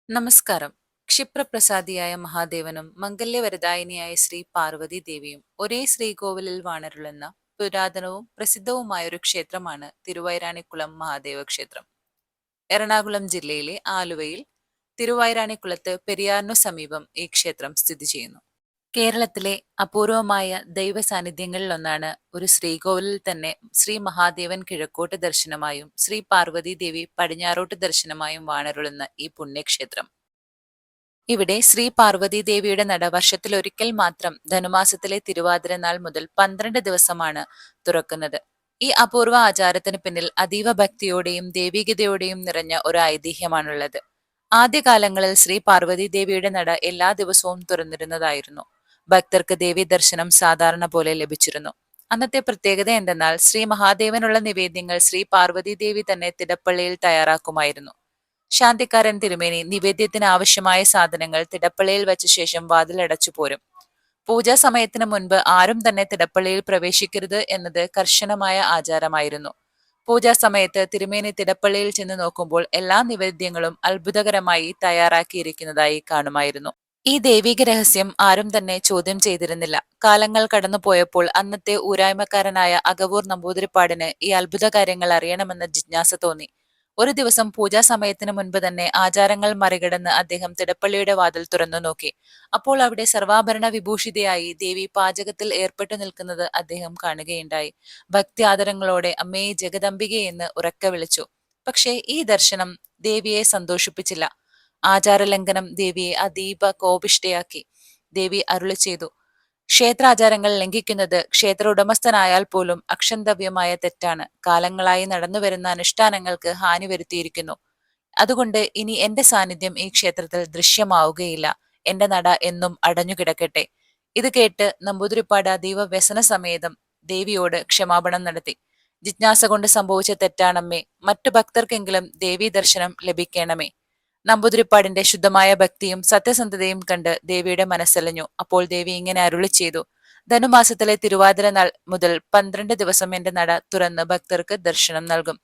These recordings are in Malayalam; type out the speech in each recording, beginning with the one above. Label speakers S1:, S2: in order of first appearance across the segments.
S1: നമസ്കാരം. ക്ഷിപ്രപ്രസാദിയായ മഹാദേവനും മംഗല്യവരദായിനിയായ ശ്രീ പാർവതി ദേവിയും ഒരേ ശ്രീകോവിലിൽ വാണരുളുന്ന പുരാതനവും പ്രസിദ്ധവുമായൊരു ക്ഷേത്രമാണ് തിരുവൈരാണിക്കുളം മഹാദേവ ക്ഷേത്രം. എറണാകുളം ജില്ലയിലെ ആലുവയിൽ തിരുവൈരാണിക്കുളത്ത് പെരിയാറിനു സമീപം ഈ ക്ഷേത്രം സ്ഥിതി ചെയ്യുന്നു. കേരളത്തിലെ അപൂർവമായ ദൈവ സാന്നിധ്യങ്ങളിലൊന്നാണ് ഒരു ശ്രീകോവിലിൽ തന്നെ ശ്രീ മഹാദേവൻ കിഴക്കോട്ട് ദർശനമായും ശ്രീ പാർവതി ദേവി പടിഞ്ഞാറോട്ട് ദർശനമായും വാണരുളുന്ന ഈ പുണ്യക്ഷേത്രം. ഇവിടെ ശ്രീ പാർവതി ദേവിയുടെ നട വർഷത്തിലൊരിക്കൽ മാത്രം ധനുമാസത്തിലെ തിരുവാതിര നാൾ മുതൽ 12 ദിവസമാണ് തുറക്കുന്നത്. ഈ അപൂർവ ആചാരത്തിന് പിന്നിൽ അതീവ ഭക്തിയോടെയും ദൈവികതയോടെയും നിറഞ്ഞ ഒരു ഐതിഹ്യമാണുള്ളത്. ആദ്യകാലങ്ങളിൽ ശ്രീ പാർവതി ദേവിയുടെ നട എല്ലാ ദിവസവും തുറന്നിരുന്നതായിരുന്നു. ഭക്തർക്ക് ദേവി ദർശനം സാധാരണ പോലെ ലഭിച്ചിരുന്നു. അന്നത്തെ പ്രത്യേകത എന്തെന്നാൽ ശ്രീ മഹാദേവനുള്ള നിവേദ്യങ്ങൾ ശ്രീ പാർവതി ദേവി തന്നെ തിടപ്പള്ളിയിൽ തയ്യാറാക്കുമായിരുന്നു. ശാന്തിക്കാരൻ തിരുമേനി നിവേദ്യത്തിന് ആവശ്യമായ സാധനങ്ങൾ തിടപ്പള്ളിയിൽ വച്ച ശേഷം വാതിലടച്ചു പോരും. പൂജാ സമയത്തിന് മുൻപ് ആരും തന്നെ തിടപ്പള്ളിയിൽ പ്രവേശിക്കരുത് എന്നത് കർശനമായ ആചാരമായിരുന്നു. പൂജാ സമയത്ത് തിരുമേനി തിടപ്പള്ളിയിൽ ചെന്ന് നോക്കുമ്പോൾ എല്ലാ നിവേദ്യങ്ങളും അത്ഭുതകരമായി തയ്യാറാക്കിയിരിക്കുന്നതായി കാണുമായിരുന്നു. ഈ ദൈവിക രഹസ്യം ആരും തന്നെ ചോദ്യം ചെയ്തിരുന്നില്ല. കാലങ്ങൾ കടന്നുപോയപ്പോൾ അന്നത്തെ ഊരായ്മക്കാരനായ അകവൂർ നമ്പൂതിരിപ്പാടിന് ഈ അത്ഭുത കാര്യങ്ങൾ അറിയണമെന്ന ജിജ്ഞാസ തോന്നി. ഒരു ദിവസം പൂജാ സമയത്തിന് മുൻപ് തന്നെ ആചാരങ്ങൾ മറികടന്ന് അദ്ദേഹം തിടപ്പള്ളിയുടെ വാതിൽ തുറന്നു നോക്കി. അപ്പോൾ അവിടെ സർവാഭരണ വിഭൂഷിതയായി ദേവി പാചകത്തിൽ ഏർപ്പെട്ടു നിൽക്കുന്നത് അദ്ദേഹം കാണുകയുണ്ടായി. ഭക്തി ആദരങ്ങളോടെ അമ്മേ ജഗദംബികെ എന്ന് ഉറക്കെ വിളിച്ചു. പക്ഷേ ഈ ദർശനം ദേവിയെ സന്തോഷിപ്പിച്ചില്ല. ആചാരലംഘനം ദേവിയെ അതീവ കോപിഷ്ഠയാക്കി. ദേവി അരുളി ചെയ്തു, ക്ഷേത്രാചാരങ്ങൾ ലംഘിക്കുന്നത് ക്ഷേത്ര ഉടമസ്ഥനായാൽ പോലും അക്ഷന്തവ്യമായ തെറ്റാണ്. കാലങ്ങളായി നടന്നുവരുന്ന അനുഷ്ഠാനങ്ങൾക്ക് ഹാനി വരുത്തിയിരിക്കുന്നു. അതുകൊണ്ട് ഇനി എന്റെ സാന്നിധ്യം ഈ ക്ഷേത്രത്തിൽ ദൃശ്യമാവുകയില്ല. എന്റെ നട എന്നും അടഞ്ഞുകിടക്കട്ടെ. ഇത് കേട്ട് നമ്പൂതിരിപ്പാട് അതീവ വ്യസന സമേതം ദേവിയോട് ക്ഷമാപണം നടത്തി. ജിജ്ഞാസ കൊണ്ട് സംഭവിച്ച തെറ്റാണമ്മേ, മറ്റു ഭക്തർക്കെങ്കിലും ദേവീ ദർശനം ലഭിക്കണമേ. നമ്പൂതിരിപ്പാടിന്റെ ശുദ്ധമായ ഭക്തിയും സത്യസന്ധതയും കണ്ട് ദേവിയുടെ മനസ്സലിഞ്ഞു. അപ്പോൾ ദേവി ഇങ്ങനെ അരുളി ചെയ്തു, ധനുമാസത്തിലെ തിരുവാതിര നാൾ മുതൽ 12 ദിവസം എന്റെ നട തുറന്ന് ഭക്തർക്ക് ദർശനം നൽകും.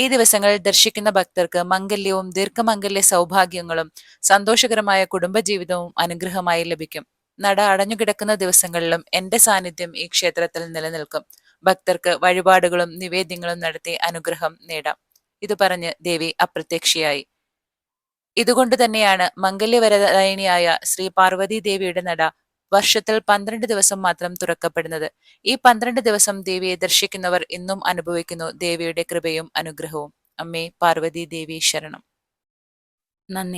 S1: ഈ ദിവസങ്ങളിൽ ദർശിക്കുന്ന ഭക്തർക്ക് മംഗല്യവും ദീർഘമംഗല്യ സൗഭാഗ്യങ്ങളും സന്തോഷകരമായ കുടുംബജീവിതവും അനുഗ്രഹമായി ലഭിക്കും. നട അടഞ്ഞുകിടക്കുന്ന ദിവസങ്ങളിലും എന്റെ സാന്നിധ്യം ഈ ക്ഷേത്രത്തിൽ നിലനിൽക്കും. ഭക്തർക്ക് വഴിപാടുകളും നിവേദ്യങ്ങളും നടത്തി അനുഗ്രഹം നേടാം. ഇത് പറഞ്ഞ് ദേവി അപ്രത്യക്ഷയായി. ഇതുകൊണ്ട് തന്നെയാണ് മംഗല്യവരദായിനിയായ ശ്രീ പാർവതി ദേവിയുടെ നട വർഷത്തിൽ 12 ദിവസം മാത്രം തുറക്കപ്പെടുന്നത്. ഈ 12 ദിവസം ദേവിയെ ദർശിക്കുന്നവർ ഇന്നും അനുഭവിക്കുന്നു ദേവിയുടെ കൃപയും അനുഗ്രഹവും. അമ്മേ പാർവതി ദേവി ശരണം. നന്ദി.